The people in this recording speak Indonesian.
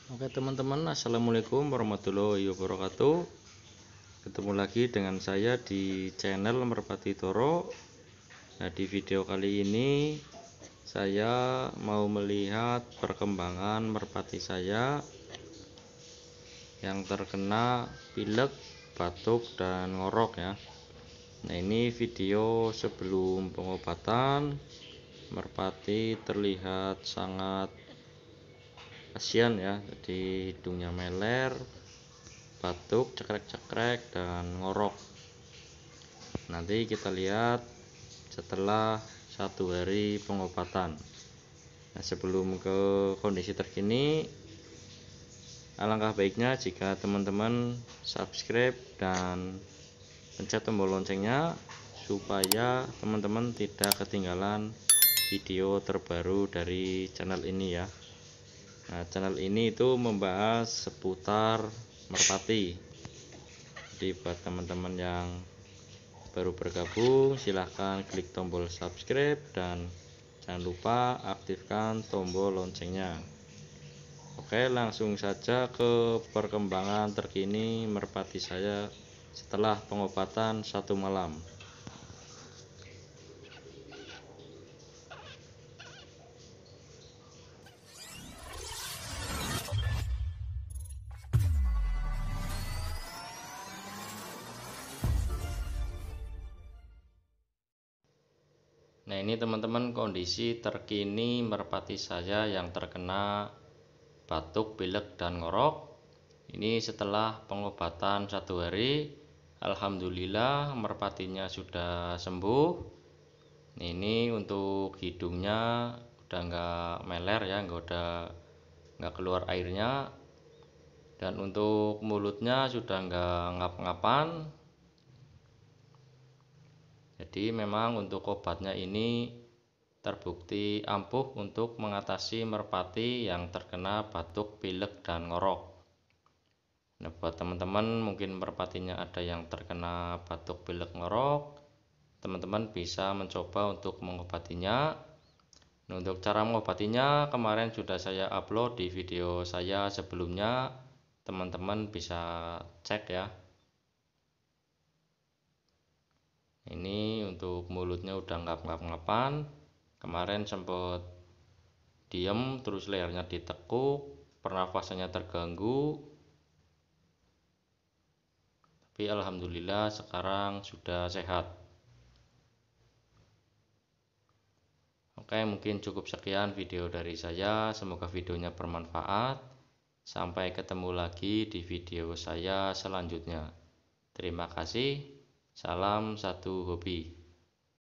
Oke teman-teman, assalamualaikum warahmatullahi wabarakatuh. Ketemu lagi dengan saya di channel Merpati Toro. Nah, di video kali ini saya mau melihat perkembangan merpati saya yang terkena pilek, batuk, dan ngorok ya. Nah, ini video sebelum pengobatan. Merpati terlihat sangat kasihan ya, jadi hidungnya meler, batuk, cekrek-cekrek, dan ngorok. Nanti kita lihat setelah 1 hari pengobatan. Nah, sebelum ke kondisi terkini, alangkah baiknya jika teman-teman subscribe dan pencet tombol loncengnya supaya teman-teman tidak ketinggalan video terbaru dari channel ini ya. Nah, channel ini itu membahas seputar merpati. Jadi buat teman-teman yang baru bergabung, silahkan klik tombol subscribe dan jangan lupa aktifkan tombol loncengnya. Oke, langsung saja ke perkembangan terkini merpati saya setelah pengobatan 1 malam. Nah, ini teman-teman kondisi terkini merpati saya yang terkena batuk, pilek, dan ngorok. Ini setelah pengobatan 1 hari. Alhamdulillah merpatinya sudah sembuh. Ini untuk hidungnya udah nggak meler ya, nggak keluar airnya. Dan untuk mulutnya sudah nggak ngap-ngapan. Jadi memang untuk obatnya ini terbukti ampuh untuk mengatasi merpati yang terkena batuk, pilek, dan ngorok. Nah, buat teman-teman mungkin merpatinya ada yang terkena batuk, pilek, ngorok, teman-teman bisa mencoba untuk mengobatinya. Nah, untuk cara mengobatinya kemarin sudah saya upload di video saya sebelumnya, teman-teman bisa cek ya. Ini untuk mulutnya udah ngap-ngapan, kemarin sempat diem terus lehernya ditekuk, pernafasannya terganggu, tapi alhamdulillah sekarang sudah sehat. Oke, mungkin cukup sekian video dari saya, semoga videonya bermanfaat. Sampai ketemu lagi di video saya selanjutnya. Terima kasih. Salam satu hobi.